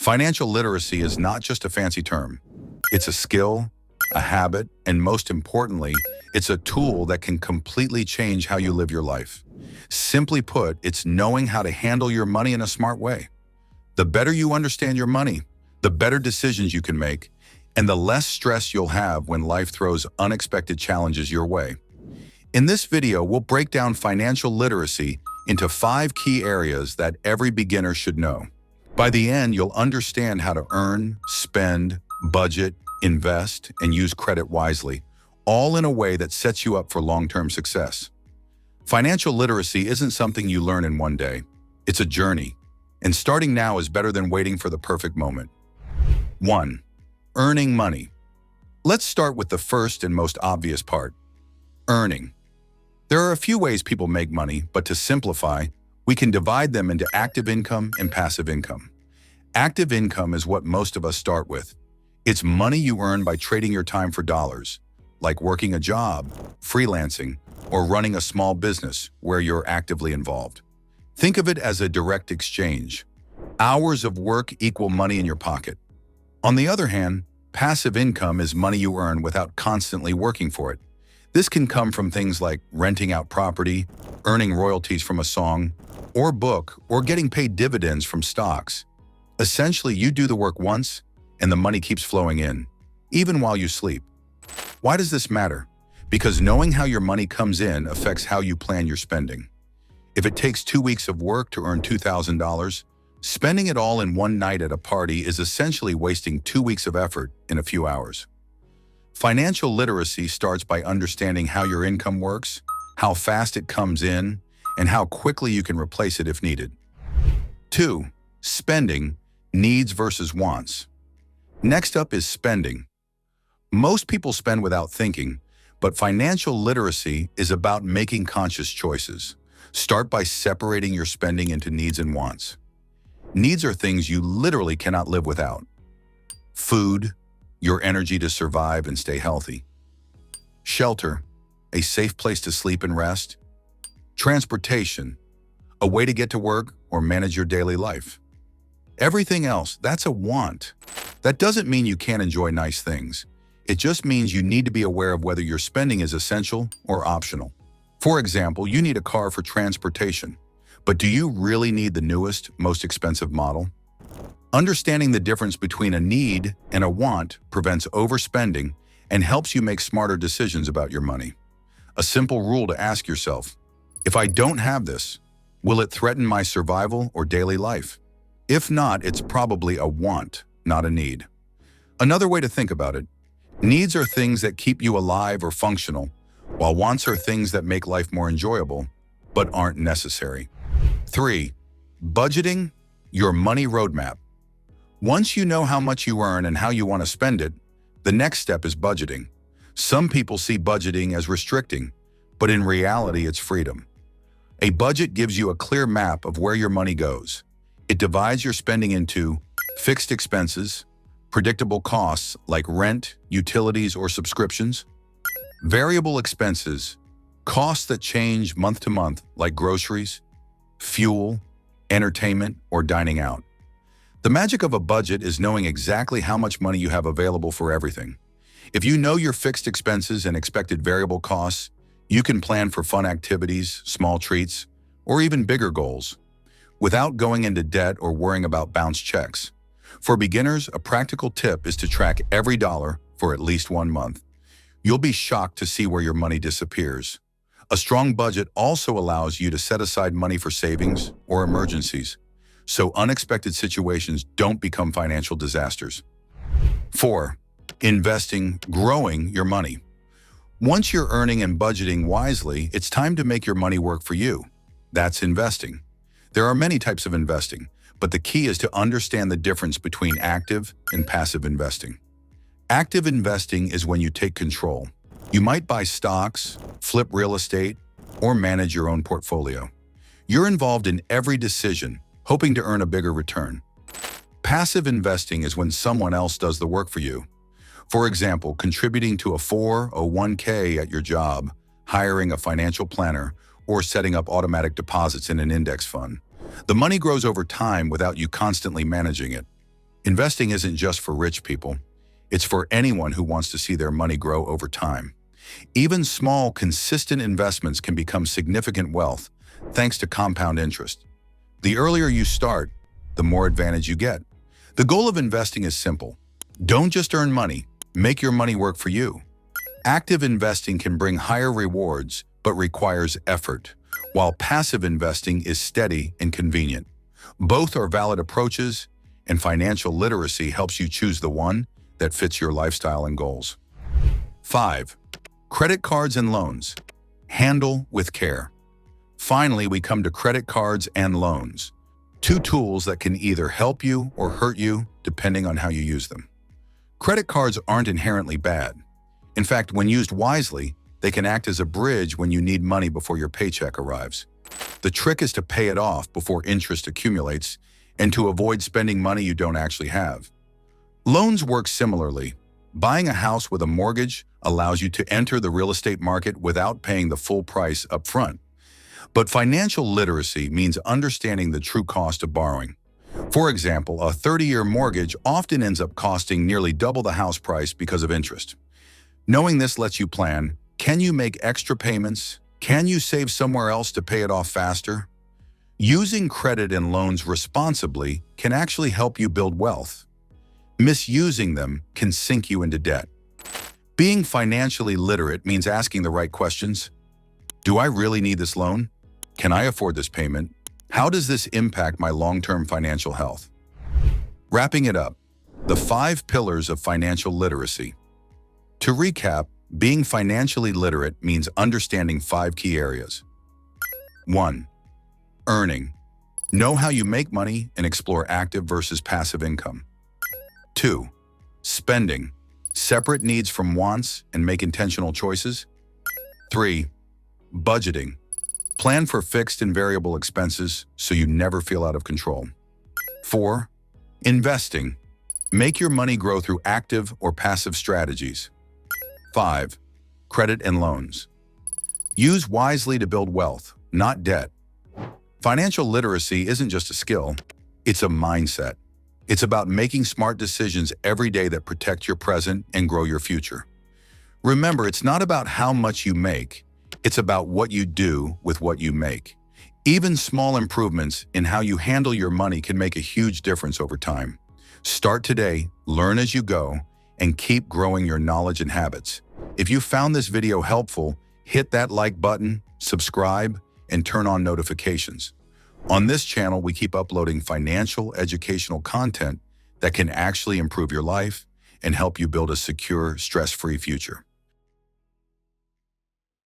Financial literacy is not just a fancy term. It's a skill, a habit, and most importantly, it's a tool that can completely change how you live your life. Simply put, it's knowing how to handle your money in a smart way. The better you understand your money, the better decisions you can make, and the less stress you'll have when life throws unexpected challenges your way. In this video, we'll break down financial literacy into 5 key areas that every beginner should know. By the end, you'll understand how to earn, spend, budget, invest, and use credit wisely, all in a way that sets you up for long-term success. Financial literacy isn't something you learn in one day. It's a journey, and starting now is better than waiting for the perfect moment. 1. Earning money. Let's start with the first and most obvious part, earning. There are a few ways people make money, but to simplify, we can divide them into active income and passive income. Active income is what most of us start with. It's money you earn by trading your time for dollars, like working a job, freelancing, or running a small business where you're actively involved. Think of it as a direct exchange. Hours of work equal money in your pocket. On the other hand, passive income is money you earn without constantly working for it. This can come from things like renting out property, earning royalties from a song, or book, or getting paid dividends from stocks. Essentially, you do the work once, and the money keeps flowing in, even while you sleep. Why does this matter? Because knowing how your money comes in affects how you plan your spending. If it takes 2 weeks of work to earn $2,000, spending it all in one night at a party is essentially wasting 2 weeks of effort in a few hours. Financial literacy starts by understanding how your income works, how fast it comes in, and how quickly you can replace it if needed. 2. Spending, needs versus wants. Next up is spending. Most people spend without thinking, but financial literacy is about making conscious choices. Start by separating your spending into needs and wants. Needs are things you literally cannot live without. Food, your energy to survive and stay healthy. Shelter, a safe place to sleep and rest. Transportation, a way to get to work or manage your daily life. Everything else, that's a want. That doesn't mean you can't enjoy nice things. It just means you need to be aware of whether your spending is essential or optional. For example, you need a car for transportation, but do you really need the newest, most expensive model? Understanding the difference between a need and a want prevents overspending and helps you make smarter decisions about your money. A simple rule to ask yourself, if I don't have this, will it threaten my survival or daily life? If not, it's probably a want, not a need. Another way to think about it, needs are things that keep you alive or functional, while wants are things that make life more enjoyable, but aren't necessary. 3. Budgeting, your money roadmap. Once you know how much you earn and how you want to spend it, the next step is budgeting. Some people see budgeting as restricting, but in reality, it's freedom. A budget gives you a clear map of where your money goes. It divides your spending into fixed expenses, predictable costs like rent, utilities, or subscriptions, variable expenses, costs that change month to month like groceries, fuel, entertainment, or dining out. The magic of a budget is knowing exactly how much money you have available for everything. If you know your fixed expenses and expected variable costs, you can plan for fun activities, small treats, or even bigger goals, without going into debt or worrying about bounced checks. For beginners, a practical tip is to track every dollar for at least 1 month. You'll be shocked to see where your money disappears. A strong budget also allows you to set aside money for savings or emergencies, so unexpected situations don't become financial disasters. 4. Investing, growing your money. Once you're earning and budgeting wisely, it's time to make your money work for you. That's investing. There are many types of investing, but the key is to understand the difference between active and passive investing. Active investing is when you take control. You might buy stocks, flip real estate, or manage your own portfolio. You're involved in every decision, hoping to earn a bigger return. Passive investing is when someone else does the work for you. For example, contributing to a 401k at your job, hiring a financial planner, or setting up automatic deposits in an index fund. The money grows over time without you constantly managing it. Investing isn't just for rich people. It's for anyone who wants to see their money grow over time. Even small, consistent investments can become significant wealth thanks to compound interest. The earlier you start, the more advantage you get. The goal of investing is simple. Don't just earn money, make your money work for you. Active investing can bring higher rewards, but requires effort, while passive investing is steady and convenient. Both are valid approaches, and financial literacy helps you choose the one that fits your lifestyle and goals. 5. Credit cards and loans. Handle with care. Finally, we come to credit cards and loans. Two tools that can either help you or hurt you depending on how you use them. Credit cards aren't inherently bad. In fact, when used wisely, they can act as a bridge when you need money before your paycheck arrives. The trick is to pay it off before interest accumulates and to avoid spending money you don't actually have. Loans work similarly. Buying a house with a mortgage allows you to enter the real estate market without paying the full price up front. But financial literacy means understanding the true cost of borrowing. For example, a 30-year mortgage often ends up costing nearly double the house price because of interest. Knowing this lets you plan, can you make extra payments? Can you save somewhere else to pay it off faster? Using credit and loans responsibly can actually help you build wealth. Misusing them can sink you into debt. Being financially literate means asking the right questions. Do I really need this loan? Can I afford this payment? How does this impact my long-term financial health? Wrapping it up, the 5 pillars of financial literacy. To recap, being financially literate means understanding 5 key areas. 1. Earning. Know how you make money and explore active versus passive income. 2. Spending. Separate needs from wants and make intentional choices. 3. Budgeting. Plan for fixed and variable expenses so you never feel out of control. 4. Investing. Make your money grow through active or passive strategies. 5. Credit and loans. Use wisely to build wealth, not debt. Financial literacy isn't just a skill, it's a mindset. It's about making smart decisions every day that protect your present and grow your future. Remember, it's not about how much you make, it's about what you do with what you make. Even small improvements in how you handle your money can make a huge difference over time. Start today, learn as you go, and keep growing your knowledge and habits. If you found this video helpful, hit that like button, subscribe, and turn on notifications. On this channel, we keep uploading financial educational content that can actually improve your life and help you build a secure, stress-free future.